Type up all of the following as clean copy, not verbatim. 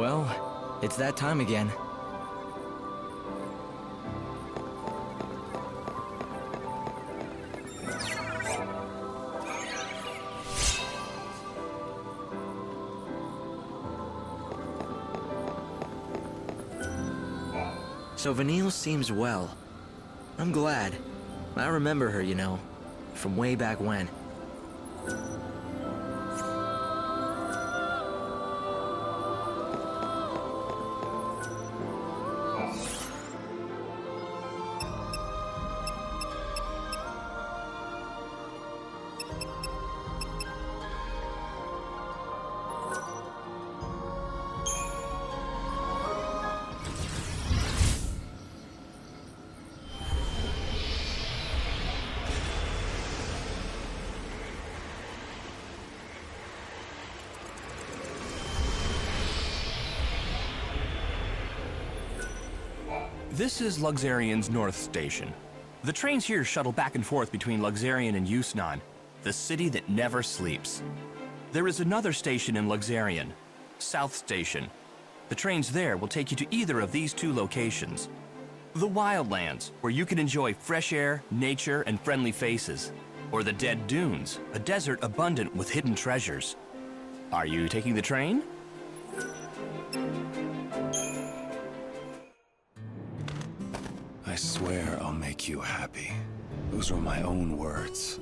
Well, it's that time again. So Vanille seems well. I'm glad. I remember her, you know, from way back when. This is Luxarian's North Station. The trains here shuttle back and forth between Luxarian and Yusnaan, the city that never sleeps. There is another station in Luxarian, South Station. The trains there will take you to either of these two locations. The Wildlands, where you can enjoy fresh air, nature, and friendly faces. Or the Dead Dunes, a desert abundant with hidden treasures. Are you taking the train? I swear I'll make you happy. Those were my own words.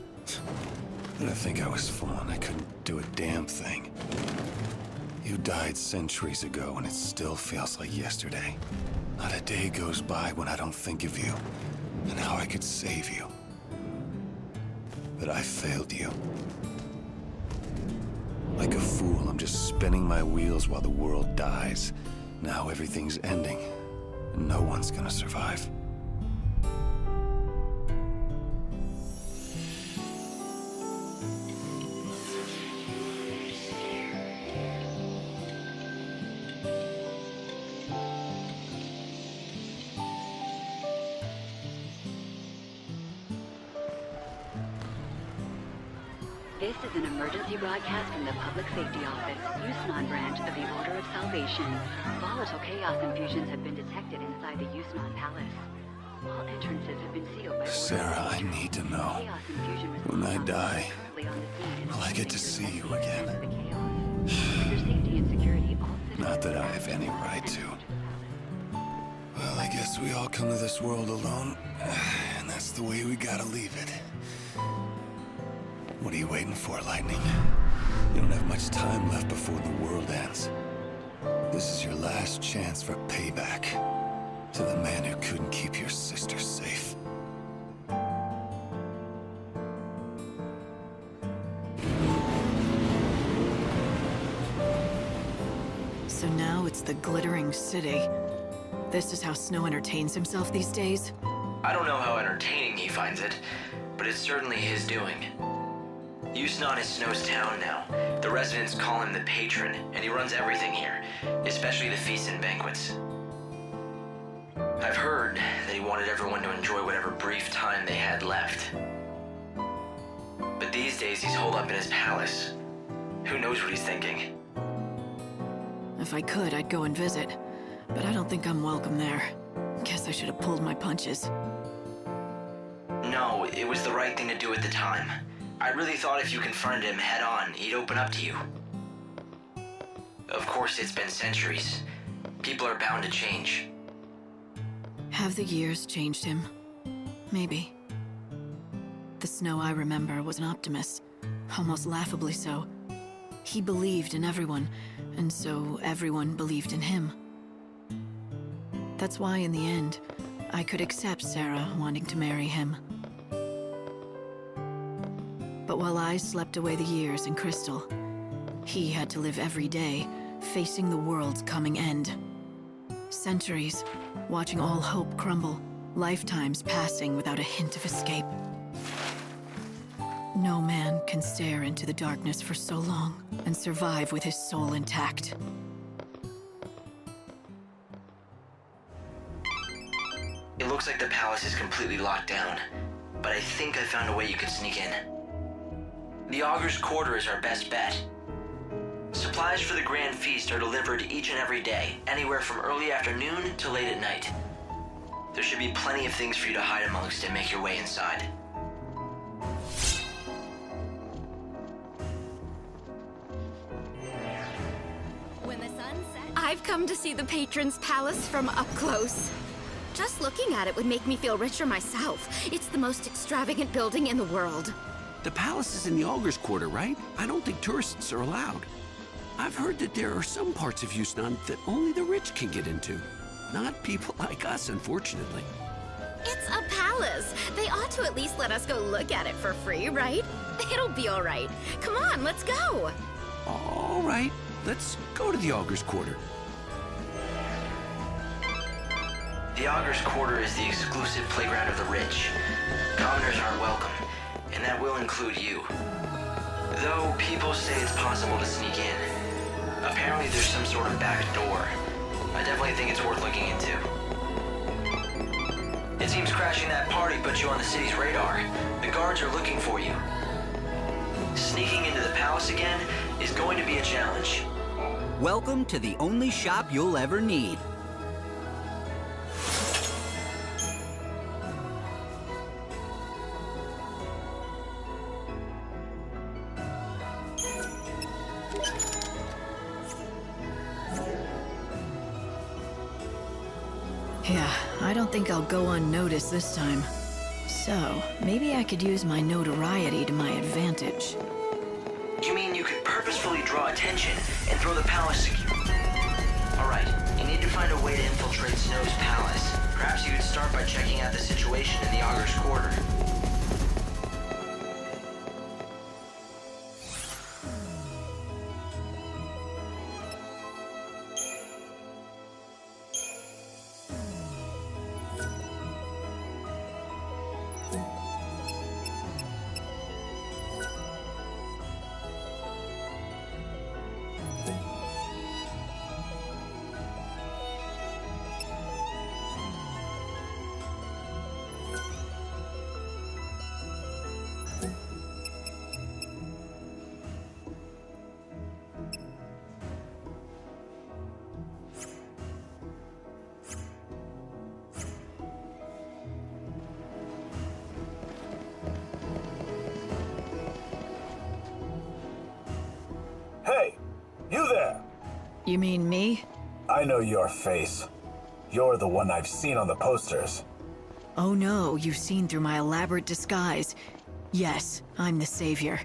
But I think I was fooling. I couldn't do a damn thing. You died centuries ago and it still feels like yesterday. Not a day goes by when I don't think of you and how I could save you. But I failed you. Like a fool, I'm just spinning my wheels while the world dies. Now everything's ending and no one's gonna survive. This is an emergency broadcast from the Public Safety Office, Yusnaan branch of the Order of Salvation. Volatile chaos infusions have been detected inside the Yusnaan Palace. All entrances have been sealed by Sarah, I need to know. When I die, will I get to see you again? Not that I have any right to. Well, I guess we all come to this world alone, and that's the way we gotta leave it. What are you waiting for, Lightning? You don't have much time left before the world ends. This is your last chance for payback to the man who couldn't keep your sister safe. So now it's the glittering city. This is how Snow entertains himself these days? I don't know how entertaining he finds it, but it's certainly his doing. Yusnaan is Snow's town now. The residents call him the patron, and he runs everything here, especially the feasts and banquets. I've heard that he wanted everyone to enjoy whatever brief time they had left. But these days he's holed up in his palace. Who knows what he's thinking? If I could, I'd go and visit. But I don't think I'm welcome there. Guess I should have pulled my punches. No, it was the right thing to do at the time. I really thought if you confronted him head-on, he'd open up to you. Of course, it's been centuries. People are bound to change. Have the years changed him? Maybe. The Snow I remember was an optimist, almost laughably so. He believed in everyone, and so everyone believed in him. That's why, in the end, I could accept Sarah wanting to marry him. But while I slept away the years in Crystal, he had to live every day, facing the world's coming end. Centuries, watching all hope crumble, lifetimes passing without a hint of escape. No man can stare into the darkness for so long and survive with his soul intact. It looks like the palace is completely locked down, but I think I found a way you can sneak in. The Augur's Quarter is our best bet. Supply Supplies for the grand feast are delivered each and every day, anywhere from early afternoon to late at night. There should be plenty of things for you to hide amongst and make your way inside. When the sun sets, I've come to see the patron's palace from up close. Just looking at it would make me feel richer myself. It's the most extravagant building in the world. The palace is in the Augur's Quarter, right? I don't think tourists are allowed. I've heard that there are some parts of Yusnaan that only the rich can get into. Not people like us, unfortunately. It's a palace. They ought to at least let us go look at it for free, right? It'll be all right. Come on, let's go. All right, let's go to the Augur's Quarter. The Augur's Quarter is the exclusive playground of the rich. Commoners aren't welcome, and that will include you. Though people say it's possible to sneak in. Apparently there's some sort of back door. I definitely think it's worth looking into. It seems crashing that party put you on the city's radar. The guards are looking for you. Sneaking into the palace again is going to be a challenge. Welcome to the only shop you'll ever need. Yeah, I don't think I'll go unnoticed this time. So, maybe I could use my notoriety to my advantage. You mean you could purposefully draw attention and throw the palace Alright, you need to find a way to infiltrate Snow's palace. Perhaps you could start by checking out the situation in the Augur's Quarter. Hey, you there! You mean me? I know your face. You're the one I've seen on the posters. Oh no, you've seen through my elaborate disguise. Yes, I'm the savior,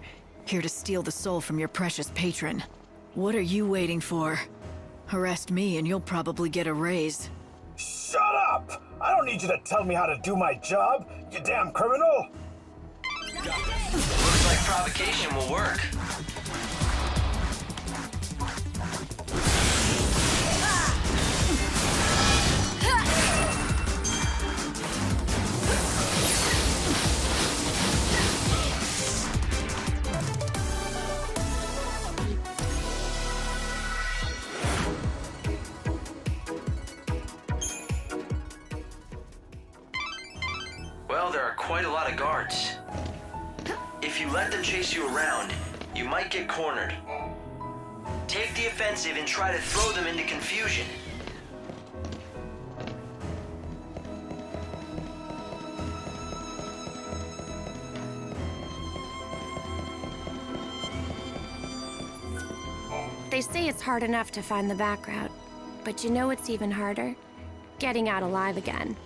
here to steal the soul from your precious patron. What are you waiting for? Arrest me and you'll probably get a raise. Shut up! I don't need you to tell me how to do my job, you damn criminal! Looks like provocation will work. Well, there are quite a lot of guards. If you let them chase you around, you might get cornered. Take the offensive and try to throw them into confusion. They say it's hard enough to find the back route, but you know what's even harder? Getting out alive again.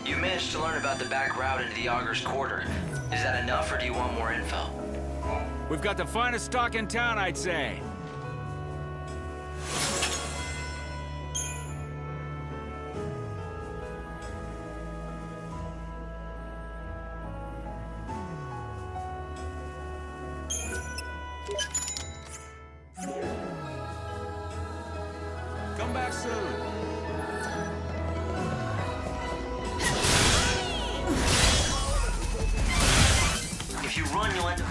You managed to learn about the back route into the Augur's Quarter. Is that enough, or do you want more info? We've got the finest stock in town, I'd say. Come back soon. If you run, you'll end up...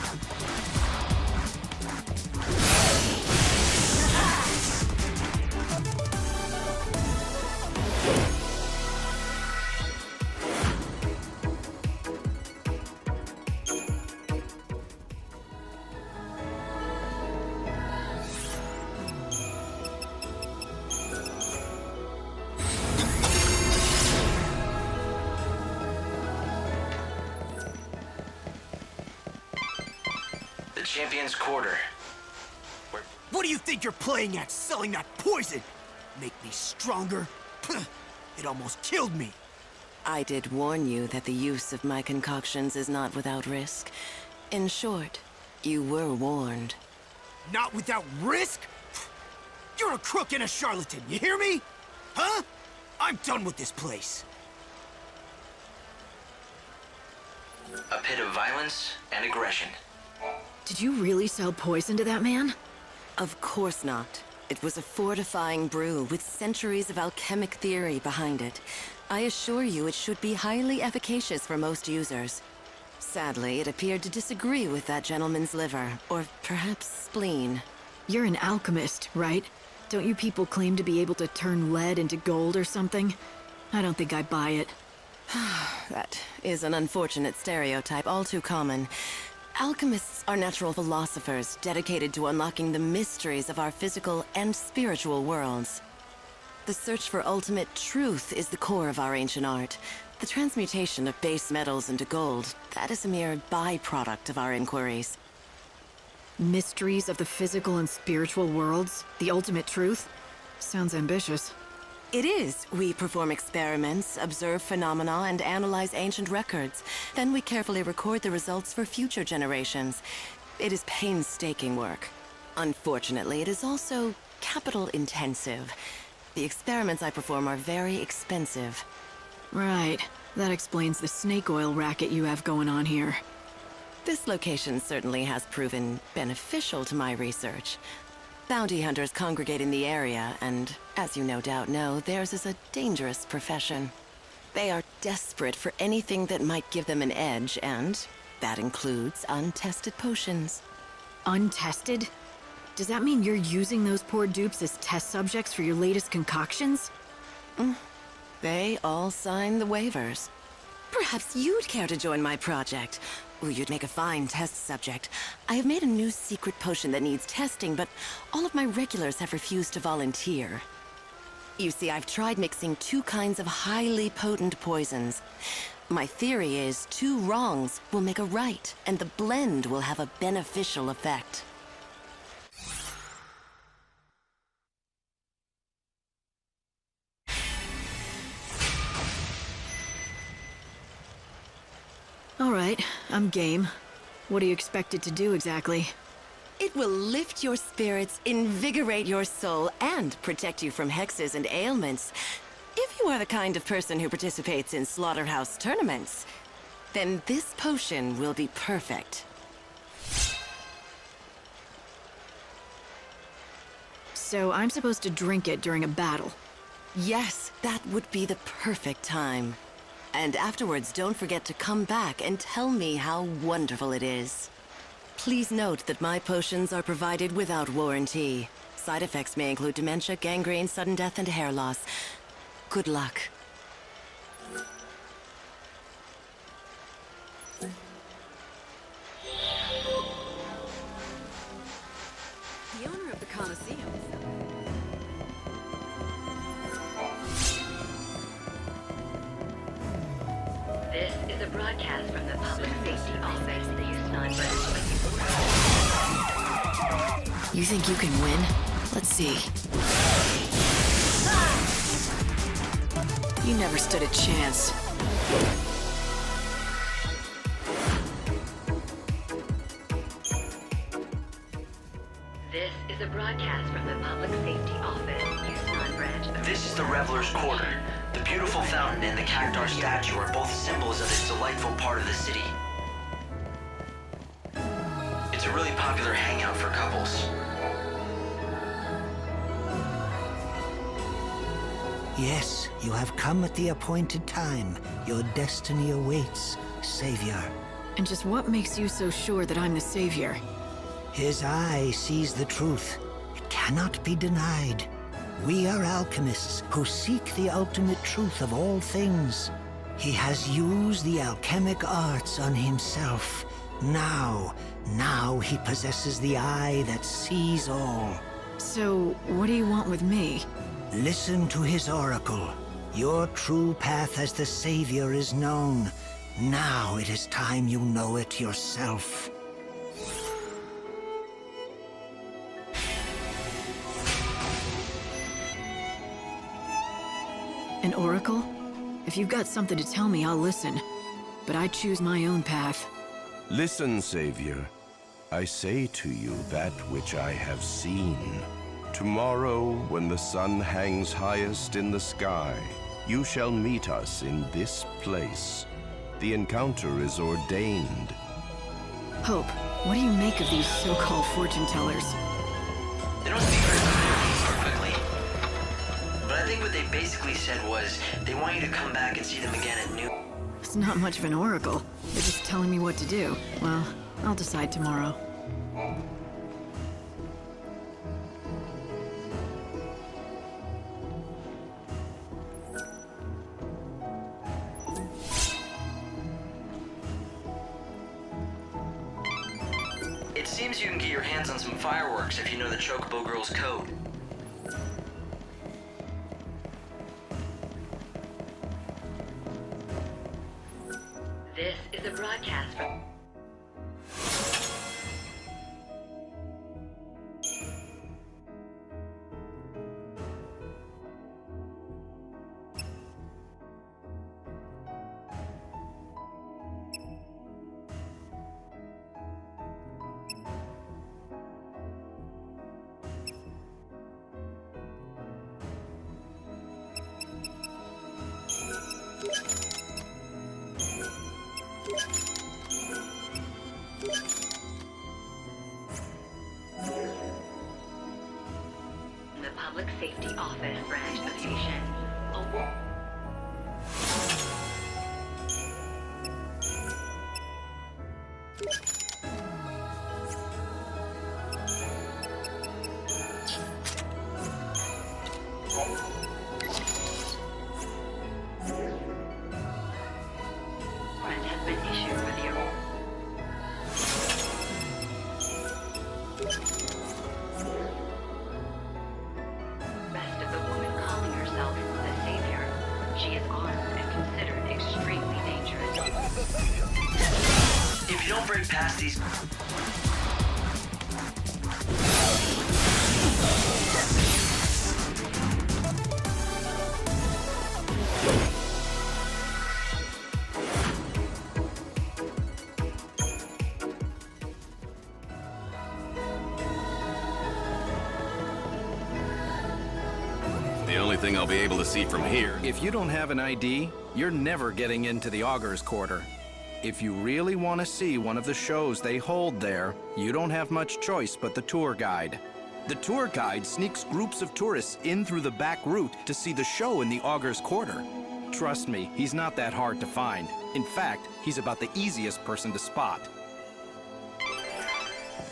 Champion's Quarter. What do you think you're playing at, selling that poison? Make me stronger? It almost killed me. I did warn you that the use of my concoctions is not without risk. In short, you were warned. Not without risk? You're a crook and a charlatan, you hear me? Huh? I'm done with this place. A pit of violence and aggression. Did you really sell poison to that man? Of course not. It was a fortifying brew with centuries of alchemic theory behind it. I assure you it should be highly efficacious for most users. Sadly, it appeared to disagree with that gentleman's liver, or perhaps spleen. You're an alchemist, right? Don't you people claim to be able to turn lead into gold or something? I don't think I buy it. That is an unfortunate stereotype, all too common. Alchemists are natural philosophers dedicated to unlocking the mysteries of our physical and spiritual worlds. The search for ultimate truth is the core of our ancient art. The transmutation of base metals into gold, that is a mere byproduct of our inquiries. Mysteries of the physical and spiritual worlds? The ultimate truth? Sounds ambitious. It is. We perform experiments, observe phenomena, and analyze ancient records. Then we carefully record the results for future generations. It is painstaking work. Unfortunately, it is also capital-intensive. The experiments I perform are very expensive. Right. That explains the snake oil racket you have going on here. This location certainly has proven beneficial to my research. Bounty hunters congregate in the area, and, as you no doubt know, theirs is a dangerous profession. They are desperate for anything that might give them an edge, and that includes untested potions. Untested? Does that mean you're using those poor dupes as test subjects for your latest concoctions? They all sign the waivers. Perhaps you'd care to join my project. Ooh, you'd make a fine test subject. I have made a new secret potion that needs testing, but all of my regulars have refused to volunteer. You see, I've tried mixing two kinds of highly potent poisons. My theory is 2 wrongs will make a right, and the blend will have a beneficial effect. All right, I'm game. What do you expect it to do exactly? It will lift your spirits, invigorate your soul, and protect you from hexes and ailments. If you are the kind of person who participates in slaughterhouse tournaments, then this potion will be perfect. So I'm supposed to drink it during a battle? Yes, that would be the perfect time. And afterwards, don't forget to come back and tell me how wonderful it is. Please note that my potions are provided without warranty. Side effects may include dementia, gangrene, sudden death, and hair loss. Good luck. The owner of the Coliseum. This is a broadcast from the Public Safety Office, the Yusnaan branch. You think you can win? Let's see. You never stood a chance. This is a broadcast from the Public Safety Office, Yusnaan branch. This is the Revelers' Quarter. The beautiful fountain and the cactar statue are both symbols of this delightful part of the city. It's a really popular hangout for couples. Yes, you have come at the appointed time. Your destiny awaits, Savior. And just what makes you so sure that I'm the savior? His eye sees the truth. It cannot be denied. We are alchemists who seek the ultimate truth of all things. He has used the alchemic arts on himself. Now he possesses the eye that sees all. So, what do you want with me? Listen to his oracle. Your true path as the Savior is known. Now it is time you know it yourself. An oracle? If you've got something to tell me, I'll listen. But I choose my own path. Listen, Savior. I say to you that which I have seen. Tomorrow, when the sun hangs highest in the sky, you shall meet us in this place. The encounter is ordained. Hope, what do you make of these so-called fortune tellers? They don't speak very quickly. But I think what they basically said was they want you to come back and see them again at noon. It's not much of an oracle. They're just telling me what to do. Well, I'll decide tomorrow. It seems you can get your hands on some fireworks if you know the Chocobo Girl's code. This is a broadcast from... the Public Safety Office branch of station. Warrant has been issued for the arrest of the woman calling herself the Savior. She is armed and considered extremely dangerous. If you don't break past these... The only thing I'll be able to see from here. If you don't have an ID, you're never getting into the Augur's Quarter. If you really want to see one of the shows they hold there, you don't have much choice but the tour guide. The tour guide sneaks groups of tourists in through the back route to see the show in the Augur's Quarter. Trust me, he's not that hard to find. In fact, he's about the easiest person to spot.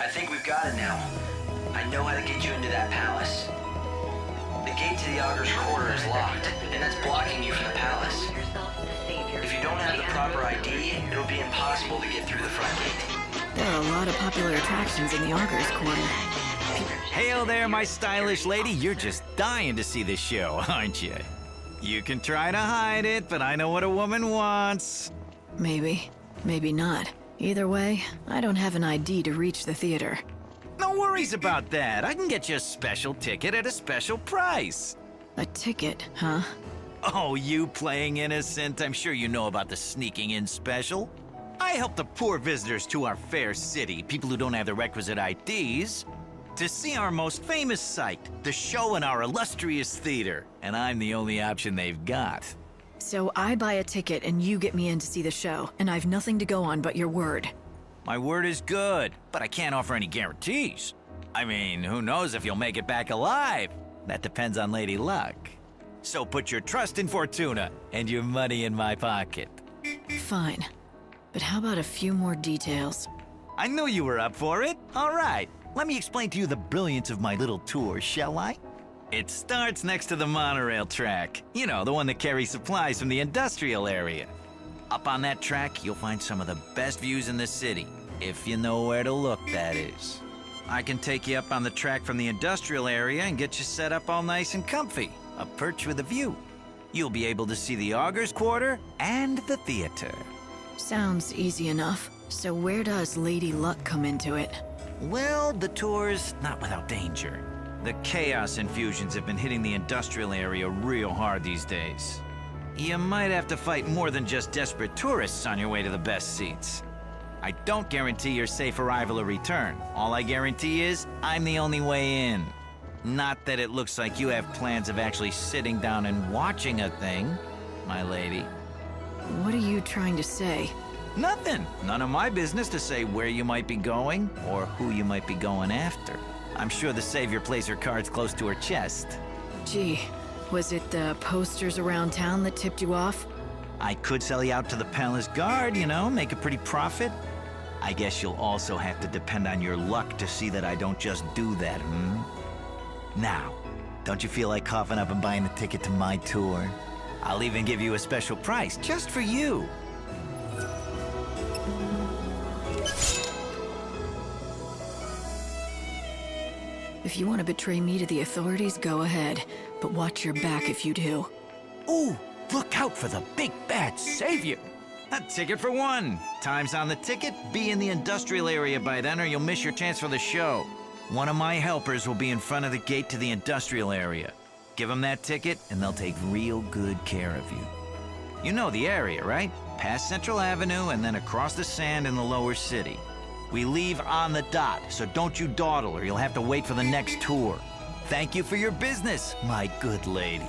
I think we've got it now. I know how to get you into that palace. The gate to the Augur's Quarter is locked, and that's blocking you from the palace. If you don't have the proper ID, it'll be impossible to get through the front gate. There are a lot of popular attractions in the Augur's Quarter. Hail there, my stylish lady. You're just dying to see this show, aren't you? You can try to hide it, but I know what a woman wants. Maybe. Maybe not. Either way, I don't have an ID to reach the theater. No worries about that. I can get you a special ticket at a special price. A ticket, huh? Oh, you playing innocent? I'm sure you know about the sneaking in special. I help the poor visitors to our fair city, people who don't have the requisite IDs, to see our most famous sight, the show in our illustrious theater. And I'm the only option they've got. So I buy a ticket and you get me in to see the show, and I've nothing to go on but your word. My word is good, but I can't offer any guarantees. I mean, who knows if you'll make it back alive? That depends on Lady Luck. So put your trust in Fortuna and your money in my pocket. Fine. But how about a few more details? I knew you were up for it. All right, let me explain to you the brilliance of my little tour, shall I? It starts next to the monorail track. You know, the one that carries supplies from the industrial area. Up on that track, you'll find some of the best views in the city. If you know where to look, that is. I can take you up on the track from the industrial area and get you set up all nice and comfy. A perch with a view. You'll be able to see the Augur's Quarter and the theater. Sounds easy enough. So where does Lady Luck come into it? Well, the tour's not without danger. The chaos infusions have been hitting the industrial area real hard these days. You might have to fight more than just desperate tourists on your way to the best seats. I don't guarantee your safe arrival or return. All I guarantee is, I'm the only way in. Not that it looks like you have plans of actually sitting down and watching a thing, my lady. What are you trying to say? Nothing. None of my business to say where you might be going or who you might be going after. I'm sure the Savior plays her cards close to her chest. Gee, was it the posters around town that tipped you off? I could sell you out to the palace guard, you know, make a pretty profit. I guess you'll also have to depend on your luck to see that I don't just do that, Now, don't you feel like coughing up and buying a ticket to my tour? I'll even give you a special price, just for you. If you want to betray me to the authorities, go ahead. But watch your back if you do. Ooh, look out for the big bad Savior! A ticket for one. Time's on the ticket. Be in the industrial area by then or you'll miss your chance for the show. One of my helpers will be in front of the gate to the industrial area. Give them that ticket and they'll take real good care of you. You know the area, right? Past Central Avenue and then across the sand in the lower city. We leave on the dot, so don't you dawdle or you'll have to wait for the next tour. Thank you for your business, my good lady.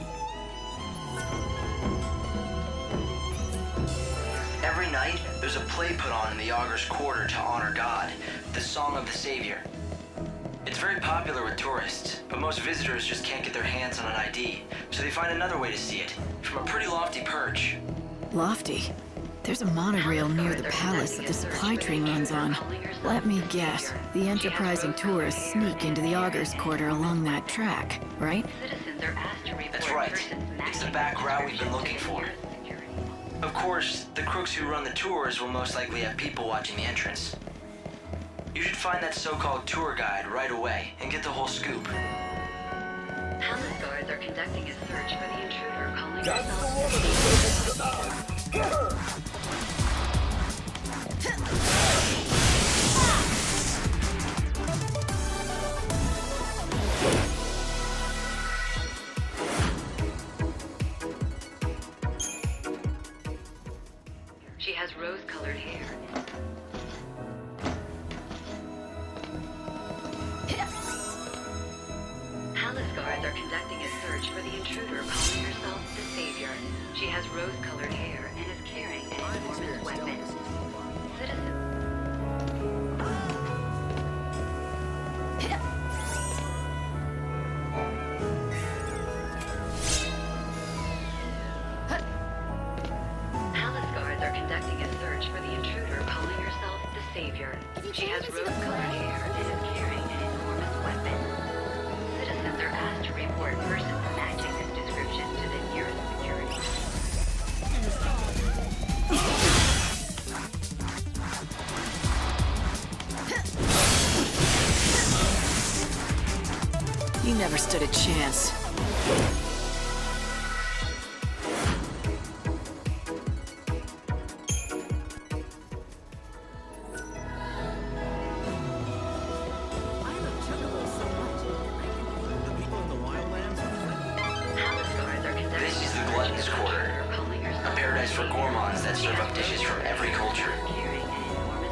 Every night, there's a play put on in the Augur's Quarter to honor God, the Song of the Savior. It's very popular with tourists, but most visitors just can't get their hands on an ID, so they find another way to see it, from a pretty lofty perch. Lofty? There's a monorail near the palace that the supply train runs on. Let me guess, the enterprising tourists sneak into the Augur's Quarter along that track, right? That's right. It's the back route we've been looking for. Of course, the crooks who run the tours will most likely have people watching the entrance. You should find that so-called tour guide right away and get the whole scoop. Palace guards are conducting a search for the intruder calling That's the woman herself. who's taking the Get her! She has rose-colored hair. Palace guards are conducting a search for the intruder calling herself the Savior. She has rose-colored hair and is carrying an enormous weapon. Citizen. Palace guards are conducting a search for the intruder calling herself the Savior. She has rose-colored hair and is carrying an enormous weapon. Citizens are asked to report persons matching this description to the nearest security. You never stood a chance. This is the Glutton's Quarter, a paradise for gourmands that serve up dishes from every culture.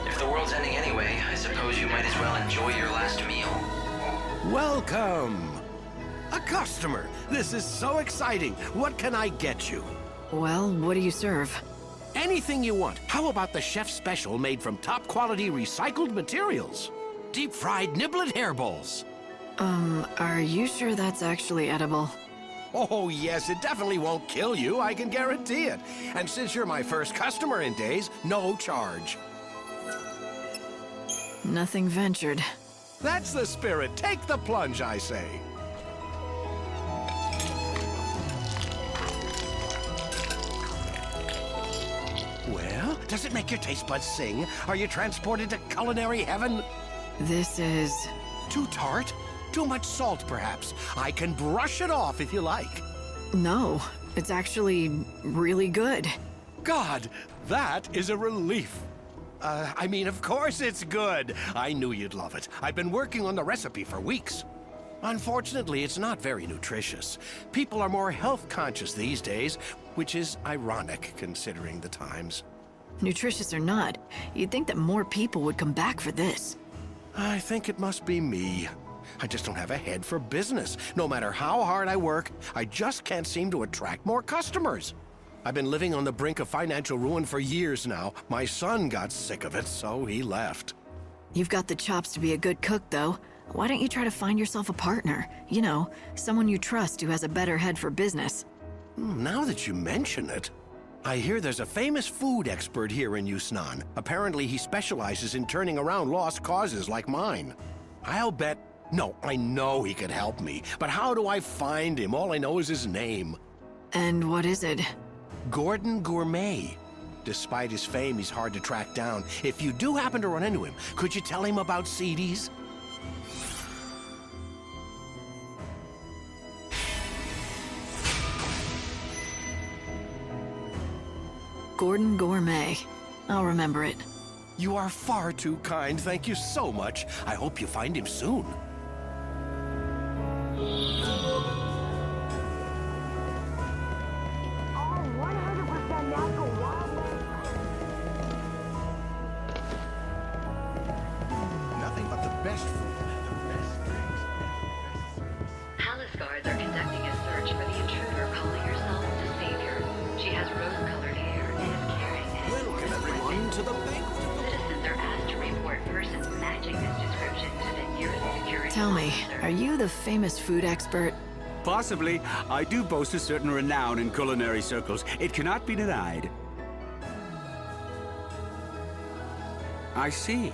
If the world's ending anyway, I suppose you might as well enjoy your last meal. Welcome! A customer! This is so exciting! What can I get you? Well, what do you serve? Anything you want. How about the chef's special made from top-quality recycled materials? Deep-fried niblet hairballs. Are you sure that's actually edible? Oh, yes, it definitely won't kill you, I can guarantee it. And since you're my first customer in days, no charge. Nothing ventured. That's the spirit. Take the plunge, I say. Well, does it make your taste buds sing? Are you transported to culinary heaven? This is... Too tart? Too much salt, perhaps? I can brush it off if you like. No, it's actually really good. God, that is a relief. I mean, of course it's good. I knew you'd love it. I've been working on the recipe for weeks. Unfortunately, it's not very nutritious. People are more health conscious these days, which is ironic considering the times. Nutritious or not, you'd think that more people would come back for this. I think it must be me. I just don't have a head for business. No matter how hard I work, I just can't seem to attract more customers. I've been living on the brink of financial ruin for years now. My son got sick of it, so he left. You've got the chops to be a good cook, though. Why don't you try to find yourself a partner? You know, someone you trust who has a better head for business. Now that you mention it, I hear there's a famous food expert here in Yusnaan. Apparently he specializes in turning around lost causes like mine. I'll bet... No, I know he could help me, but how do I find him? All I know is his name. And what is it? Gordon Gourmet. Despite his fame, he's hard to track down. If you do happen to run into him, could you tell him about CDs? Gordon Gourmet. I'll remember it. You are far too kind. Thank you so much. I hope you find him soon. Nothing but the best food, the best drinks. Palace guards are conducting a search for the intruder calling herself the Savior. She has rose-colored hair and is carrying an Welcome everyone to the banquet. Citizens are asked to report persons matching this description to the nearest security Tell me, officer. are you the famous food expert? Possibly. I do boast a certain renown in culinary circles. It cannot be denied. I see.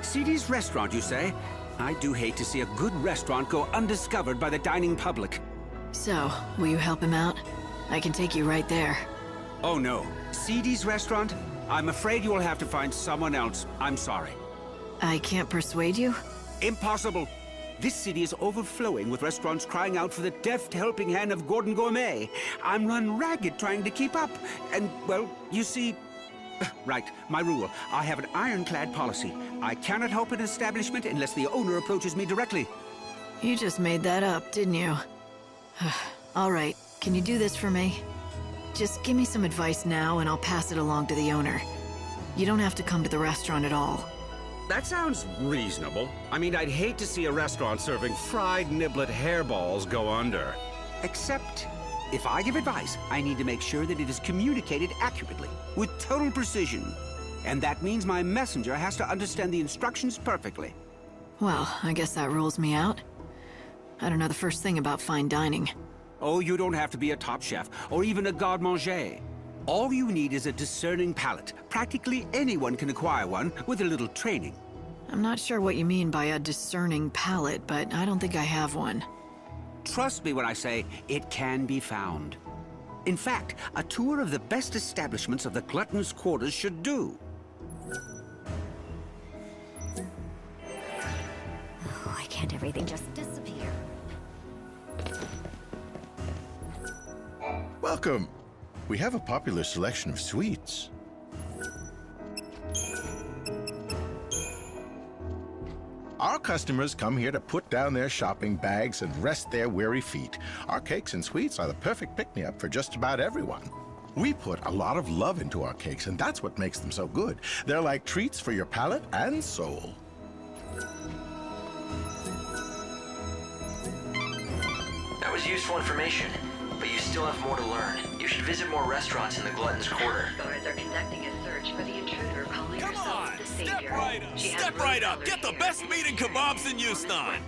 CD's restaurant, you say? I do hate to see a good restaurant go undiscovered by the dining public. So, will you help him out? I can take you right there. Oh no. CD's restaurant? I'm afraid you will have to find someone else. I'm sorry. I can't persuade you? Impossible. This city is overflowing with restaurants crying out for the deft helping hand of Gordon Gourmet. I'm run ragged trying to keep up. And, well, you see... Right, my rule. I have an ironclad policy. I cannot help an establishment unless the owner approaches me directly. You just made that up, didn't you? All right, can you do this for me? Just give me some advice now and I'll pass it along to the owner. You don't have to come to the restaurant at all. That sounds reasonable. I mean, I'd hate to see a restaurant serving fried niblet hairballs go under. Except, if I give advice, I need to make sure that it is communicated accurately, with total precision. And that means my messenger has to understand the instructions perfectly. Well, I guess that rules me out. I don't know the first thing about fine dining. Oh, you don't have to be a top chef, or even a garde-manger. All you need is a discerning palate. Practically anyone can acquire one with a little training. I'm not sure what you mean by a discerning palate, but I don't think I have one. Trust me when I say it can be found. In fact, a tour of the best establishments of the glutton's quarters should do. Why can't everything just disappear? Welcome. We have a popular selection of sweets. Our customers come here to put down their shopping bags and rest their weary feet. Our cakes and sweets are the perfect pick-me-up for just about everyone. We put a lot of love into our cakes, and that's what makes them so good. They're like treats for your palate and soul. That was useful information, but you still have more to learn. You should visit more restaurants in the Glutton's Quarter. Guards are conducting a search for the intruder calling herself the Savior. Step right up! Get the best meat and kebabs in Yusnaan!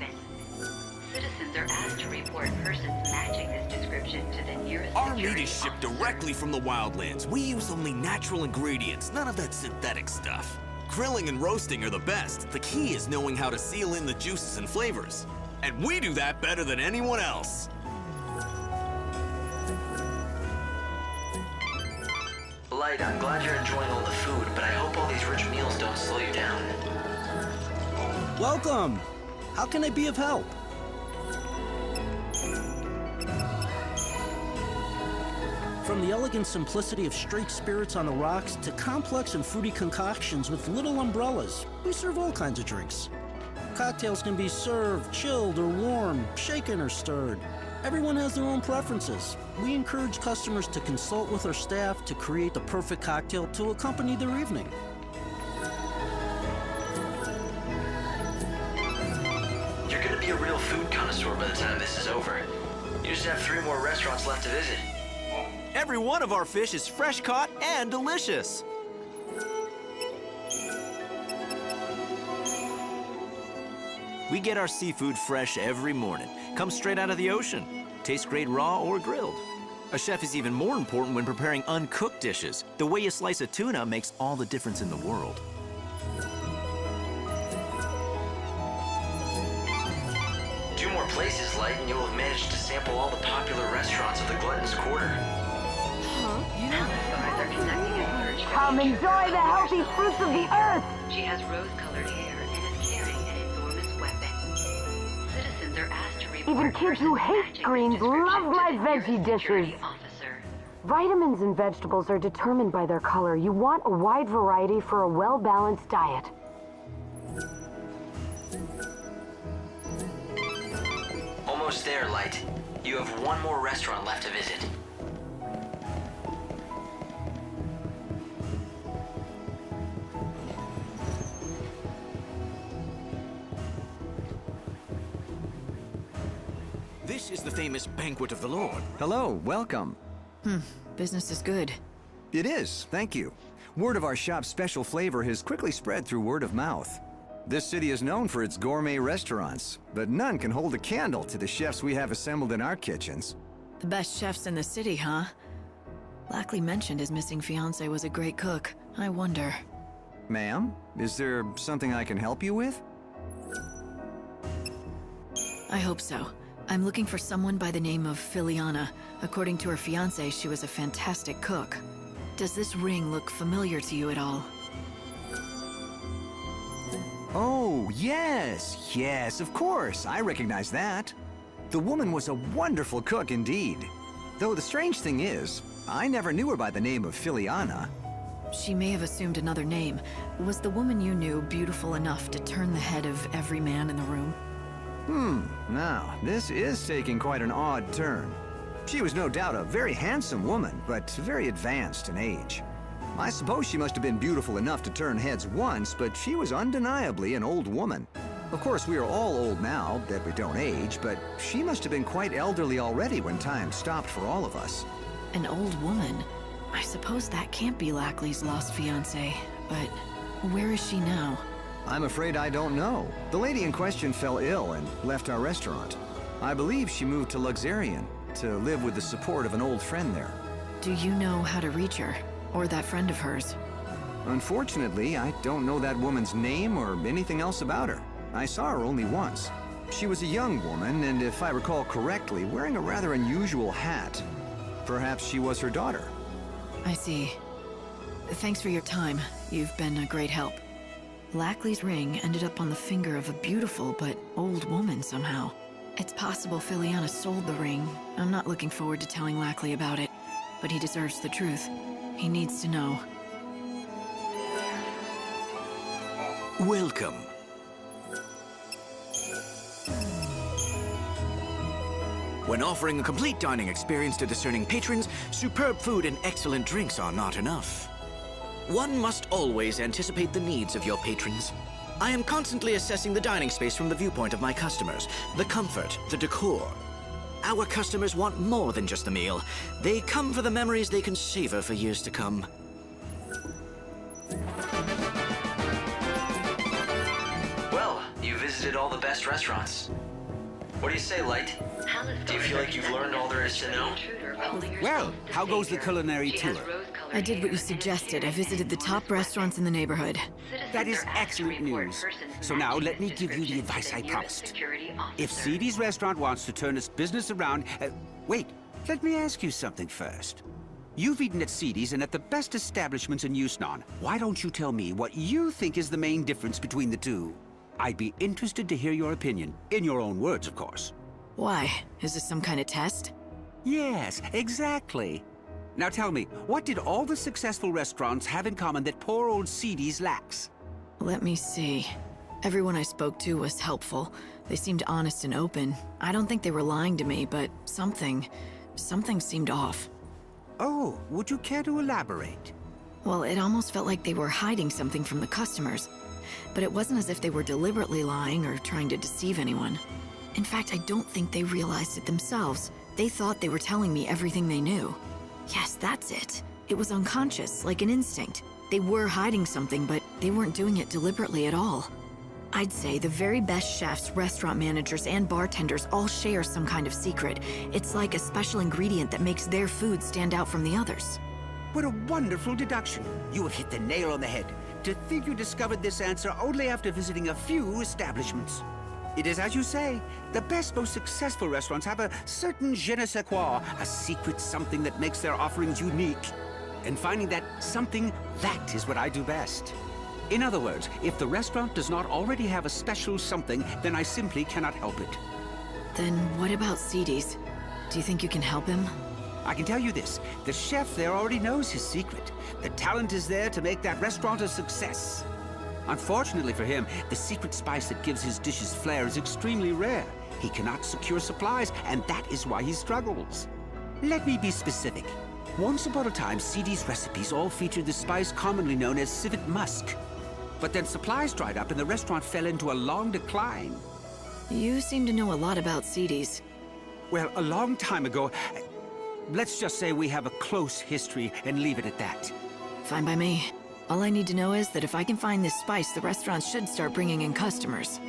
Citizens are asked to report persons matching this description to the nearest Our security meat is shipped officer. directly from the wildlands. We use only natural ingredients, none of that synthetic stuff. Grilling and roasting are the best. The key is knowing how to seal in the juices and flavors. And we do that better than anyone else. Light, I'm glad you're enjoying all the food, but I hope all these rich meals don't slow you down. Welcome! How can I be of help? From the elegant simplicity of straight spirits on the rocks to complex and fruity concoctions with little umbrellas, we serve all kinds of drinks. Cocktails can be served, chilled or warm, shaken or stirred. Everyone has their own preferences. We encourage customers to consult with our staff to create the perfect cocktail to accompany their evening. You're gonna be a real food connoisseur by the time this is over. You just have 3 more restaurants left to visit. Every one of our fish is fresh caught and delicious. We get our seafood fresh every morning. Comes straight out of the ocean. Tastes great raw or grilled. A chef is even more important when preparing uncooked dishes. The way you slice a tuna makes all the difference in the world. Two more places, Light, and you'll have managed to sample all the popular restaurants of the Glutton's Quarter. Palace are conducting a search. Come enjoy the healthy fruits of the earth! She has rose-colored hair and is carrying an enormous weapon. Citizens are asked to report. Even kids who hate greens love my veggie dishes. Vitamins and vegetables are determined by their color. You want a wide variety for a well-balanced diet. Almost there, Light. You have 1 more restaurant left to visit. This is the famous Banquet of the Lord. Hello, welcome. Business is good. It is, thank you. Word of our shop's special flavor has quickly spread through word of mouth. This city is known for its gourmet restaurants, but none can hold a candle to the chefs we have assembled in our kitchens. The best chefs in the city, huh? Lackley mentioned his missing fiancé was a great cook. I wonder. Ma'am, is there something I can help you with? I hope so. I'm looking for someone by the name of Filiana. According to her fiancé, she was a fantastic cook. Does this ring look familiar to you at all? Oh, yes, yes, of course. I recognize that. The woman was a wonderful cook indeed. Though the strange thing is, I never knew her by the name of Filiana. She may have assumed another name. Was the woman you knew beautiful enough to turn the head of every man in the room? Now, this is taking quite an odd turn. She was no doubt a very handsome woman, but very advanced in age. I suppose she must have been beautiful enough to turn heads once, but she was undeniably an old woman. Of course, we are all old now, that we don't age, but she must have been quite elderly already when time stopped for all of us. An old woman? I suppose that can't be Lackley's lost fiancée, but where is she now? I'm afraid I don't know. The lady in question fell ill and left our restaurant. I believe she moved to Luxarian to live with the support of an old friend there. Do you know how to reach her? Or that friend of hers? Unfortunately, I don't know that woman's name or anything else about her. I saw her only once. She was a young woman, and if I recall correctly, wearing a rather unusual hat. Perhaps she was her daughter. I see. Thanks for your time. You've been a great help. Lackley's ring ended up on the finger of a beautiful but old woman somehow. It's possible Filiana sold the ring. I'm not looking forward to telling Lackley about it, but he deserves the truth. He needs to know. Welcome. When offering a complete dining experience to discerning patrons, superb food and excellent drinks are not enough. One must always anticipate the needs of your patrons. I am constantly assessing the dining space from the viewpoint of my customers, the comfort, the decor. Our customers want more than just a meal. They come for the memories they can savor for years to come. Well, you visited all the best restaurants. What do you say, Light? Do you feel like you've learned all there is to know? Well, how goes the culinary tour? I did what you suggested. I visited the top restaurants in the neighborhood. That is excellent news. So now let me give you the advice I promised. If CD's restaurant wants to turn its business around... wait, let me ask you something first. You've eaten at CD's and at the best establishments in Yusnaan. Why don't you tell me what you think is the main difference between the two? I'd be interested to hear your opinion. In your own words, of course. Why? Is this some kind of test? Yes, exactly. Now tell me, what did all the successful restaurants have in common that poor old CD's lacks? Let me see. Everyone I spoke to was helpful. They seemed honest and open. I don't think they were lying to me, but something seemed off. Oh, would you care to elaborate? Well, it almost felt like they were hiding something from the customers. But it wasn't as if they were deliberately lying or trying to deceive anyone. In fact, I don't think they realized it themselves. They thought they were telling me everything they knew. Yes, that's it. It was unconscious, like an instinct. They were hiding something, but they weren't doing it deliberately at all. I'd say the very best chefs, restaurant managers, and bartenders all share some kind of secret. It's like a special ingredient that makes their food stand out from the others. What a wonderful deduction. You have hit the nail on the head. To think you discovered this answer only after visiting a few establishments. It is as you say, the best, most successful restaurants have a certain je ne sais quoi, a secret something that makes their offerings unique. And finding that something, that is what I do best. In other words, if the restaurant does not already have a special something, then I simply cannot help it. Then what about Cedes? Do you think you can help him? I can tell you this, the chef there already knows his secret. The talent is there to make that restaurant a success. Unfortunately for him, the secret spice that gives his dishes flair is extremely rare. He cannot secure supplies, and that is why he struggles. Let me be specific. Once upon a time, Cedes' recipes all featured the spice commonly known as civet musk. But then supplies dried up and the restaurant fell into a long decline. You seem to know a lot about Cedes. Well, a long time ago, let's just say we have a close history and leave it at that. Fine by me. All I need to know is that if I can find this spice, the restaurant should start bringing in customers.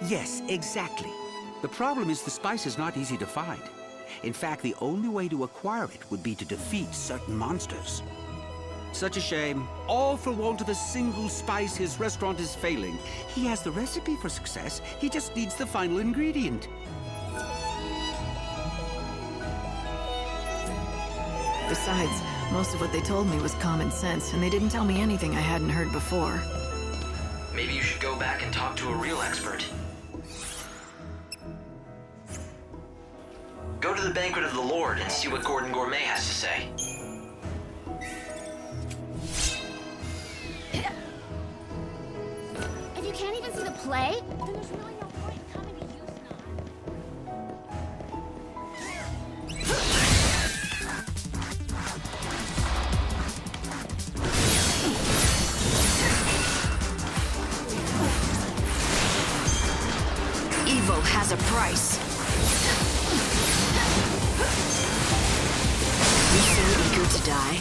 Yes, exactly. The problem is the spice is not easy to find. In fact, the only way to acquire it would be to defeat certain monsters. Such a shame. All for want of a single spice, his restaurant is failing. He has the recipe for success, he just needs the final ingredient. Besides, most of what they told me was common sense, and they didn't tell me anything I hadn't heard before. Maybe you should go back and talk to a real expert. Go to the Banquet of the Lord and see what Gordon Gourmet has to say. If you can't even see the play, then there's really no point in coming to Evil has a price. You so eager to die?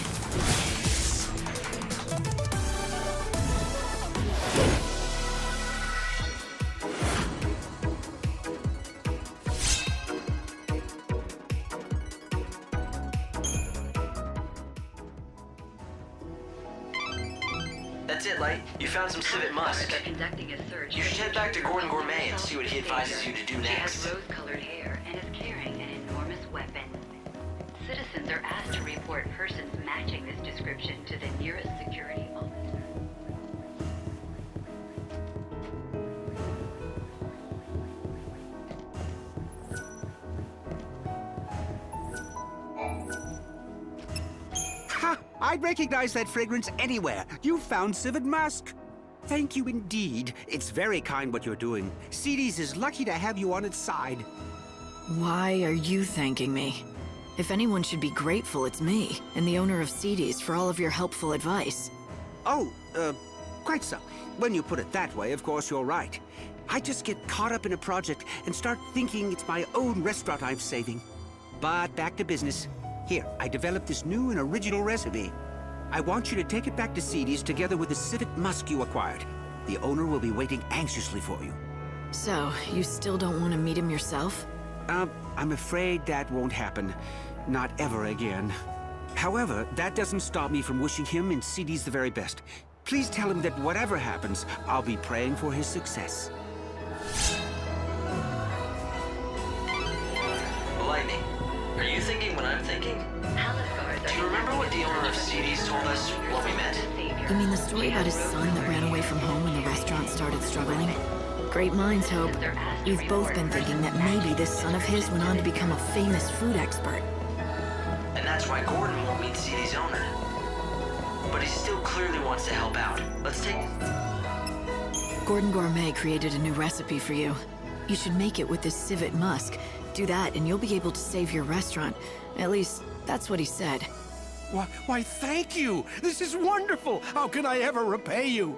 That's it, Light. You found some civet musk. Conducting a search. You should head back to Gordon Gourmet and see what he advises you to do next. She has rose-colored hair and is carrying an enormous weapon. Citizens are asked to report persons matching this description to the nearest security officer. Ha! I'd recognize that fragrance anywhere. You found civet musk. Thank you indeed. It's very kind what you're doing. Cedes is lucky to have you on its side. Why are you thanking me? If anyone should be grateful, it's me, and the owner of Cedes, for all of your helpful advice. Oh, quite so. When you put it that way, of course you're right. I just get caught up in a project and start thinking it's my own restaurant I'm saving. But back to business. Here, I developed this new and original recipe. I want you to take it back to Cedes together with the civet musk you acquired. The owner will be waiting anxiously for you. So, you still don't want to meet him yourself? I'm afraid that won't happen. Not ever again. However, that doesn't stop me from wishing him and Cedes the very best. Please tell him that whatever happens, I'll be praying for his success. Lightning, are you thinking what I'm thinking? Do you remember what the owner of Cedes told us when we met? You mean the story about his son that ran away from home when the restaurant started struggling? Great minds hope. You've both been thinking that maybe this son of his went on to become a famous food expert. And that's why Gordon won't meet Cedes' owner. But he still clearly wants to help out. Let's take... Gordon Gourmet created a new recipe for you. You should make it with this civet musk. Do that and you'll be able to save your restaurant. At least, that's what he said. Why, thank you! This is wonderful! How can I ever repay you?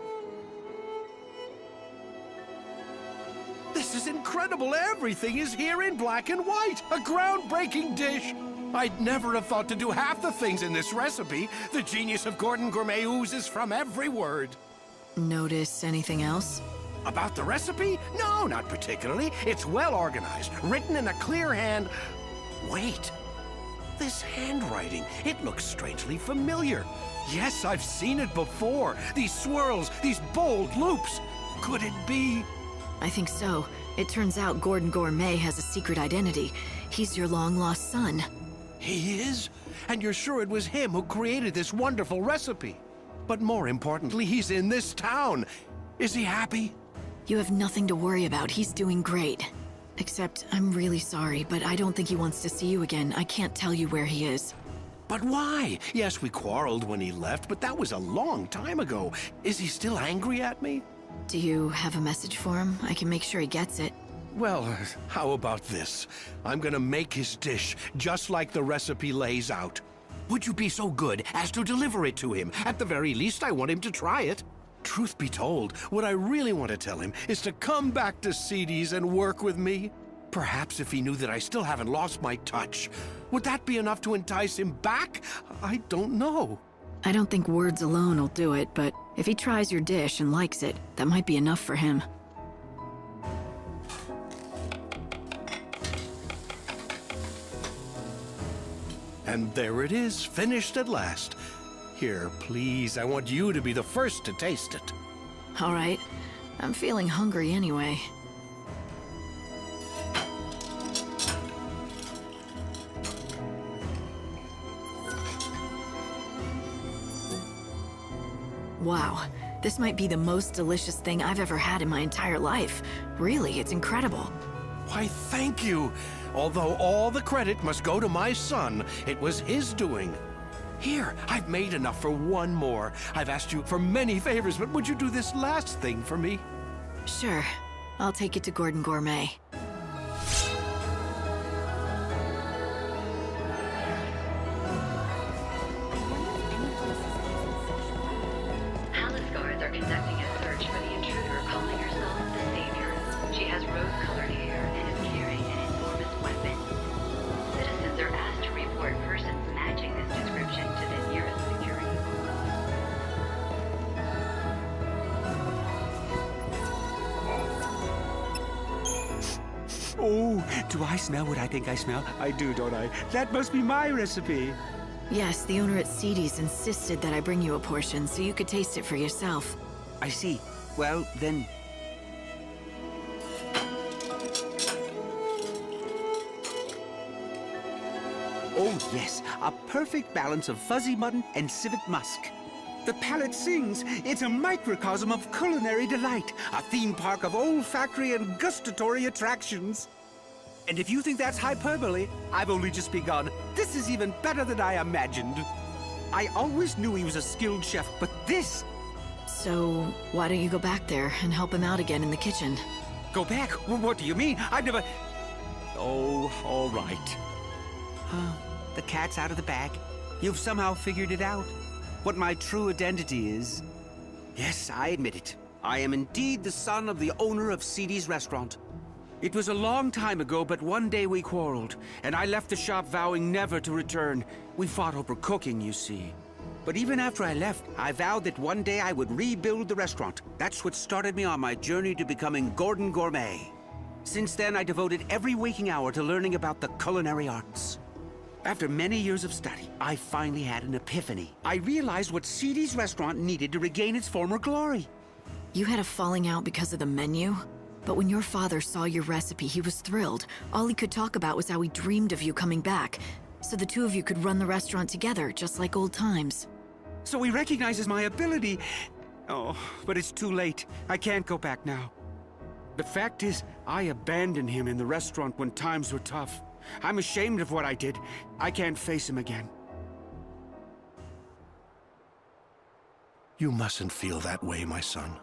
This is incredible! Everything is here in black and white! A groundbreaking dish! I'd never have thought to do half the things in this recipe. The genius of Gordon Gourmet oozes from every word. Notice anything else? About the recipe? No, not particularly. It's well organized, written in a clear hand. Wait. This handwriting, it looks strangely familiar. Yes, I've seen it before. These swirls, these bold loops. Could it be? I think so. It turns out Gordon Gourmet has a secret identity. He's your long-lost son. He is? And you're sure it was him who created this wonderful recipe? But more importantly, he's in this town. Is he happy? You have nothing to worry about. He's doing great. Except, I'm really sorry, but I don't think he wants to see you again. I can't tell you where he is. But why? Yes, we quarreled when he left, but that was a long time ago. Is he still angry at me? Do you have a message for him? I can make sure he gets it. Well, how about this? I'm gonna make his dish, just like the recipe lays out. Would you be so good as to deliver it to him? At the very least, I want him to try it. Truth be told, what I really want to tell him is to come back to CD's and work with me. Perhaps if he knew that I still haven't lost my touch. Would that be enough to entice him back? I don't know. I don't think words alone will do it, but if he tries your dish and likes it, that might be enough for him. And there it is, finished at last. Here, please, I want you to be the first to taste it. All right. I'm feeling hungry anyway. Wow, this might be the most delicious thing I've ever had in my entire life. Really, it's incredible. Why, thank you. Although all the credit must go to my son, it was his doing. Here, I've made enough for one more. I've asked you for many favors, but would you do this last thing for me? Sure. I'll take it to Gordon Gourmet. Palace guards are conducting a search for the intruder calling herself the Savior. She has rose-colored hair and is carrying an enormous weapon. Citizens are asked to report persons matching this description to the nearest security Oh, do I smell what I think I smell? I do, don't I? That must be my recipe. Yes, the owner at CD's insisted that I bring you a portion so you could taste it for yourself. I see. Well, then... Oh, yes. A perfect balance of fuzzy mutton and civet musk. The palate sings. It's a microcosm of culinary delight. A theme park of olfactory and gustatory attractions. And if you think that's hyperbole, I've only just begun. This is even better than I imagined. I always knew he was a skilled chef, but this... So, why don't you go back there and help him out again in the kitchen? Go back? What do you mean? I've never... Oh, all right. The cat's out of the bag. You've somehow figured it out. What my true identity is. Yes, I admit it. I am indeed the son of the owner of CD's restaurant. It was a long time ago, but one day we quarreled, and I left the shop vowing never to return. We fought over cooking, you see. But even after I left, I vowed that one day I would rebuild the restaurant. That's what started me on my journey to becoming Gordon Gourmet. Since then, I devoted every waking hour to learning about the culinary arts. After many years of study, I finally had an epiphany. I realized what CD's restaurant needed to regain its former glory. You had a falling out because of the menu? But when your father saw your recipe, he was thrilled. All he could talk about was how he dreamed of you coming back. So the two of you could run the restaurant together, just like old times. So he recognizes my ability. Oh, but it's too late. I can't go back now. The fact is, I abandoned him in the restaurant when times were tough. I'm ashamed of what I did. I can't face him again. You mustn't feel that way, my son.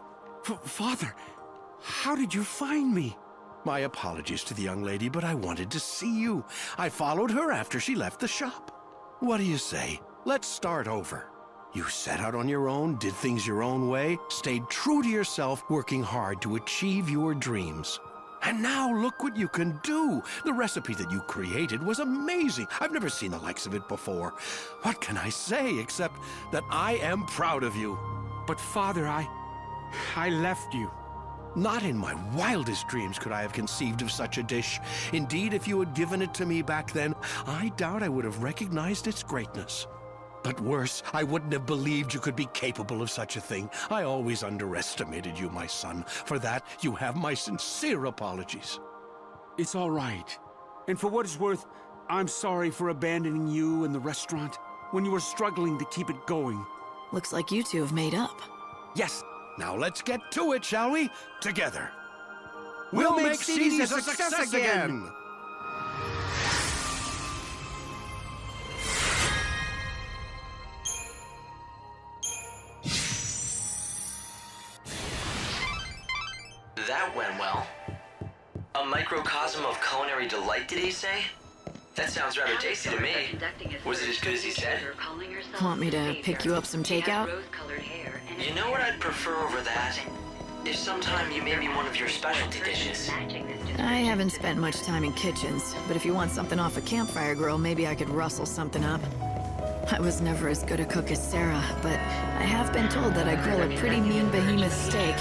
Father, How did you find me? My apologies to the young lady, but I wanted to see you. I followed her after she left the shop. What do you say? Let's start over. You set out on your own, did things your own way, stayed true to yourself, working hard to achieve your dreams. And now look what you can do. The recipe that you created was amazing. I've never seen the likes of it before. What can I say except that I am proud of you? But Father, I left you. Not in my wildest dreams could I have conceived of such a dish. Indeed, if you had given it to me back then, I doubt I would have recognized its greatness. But worse, I wouldn't have believed you could be capable of such a thing. I always underestimated you, my son. For that, you have my sincere apologies. It's all right. And for what it's worth, I'm sorry for abandoning you and the restaurant when you were struggling to keep it going. Looks like you two have made up. Yes. Now let's get to it, shall we? Together. We'll make CDs a success again! That went well. A microcosm of culinary delight, did he say? That sounds rather tasty to me. Was it as good as he said? Want me to pick you up some takeout? You know what I'd prefer over that? If sometime you made me one of your specialty dishes. I haven't spent much time in kitchens, but if you want something off a campfire grill, maybe I could rustle something up. I was never as good a cook as Sarah, but I have been told that I grill a pretty mean behemoth steak.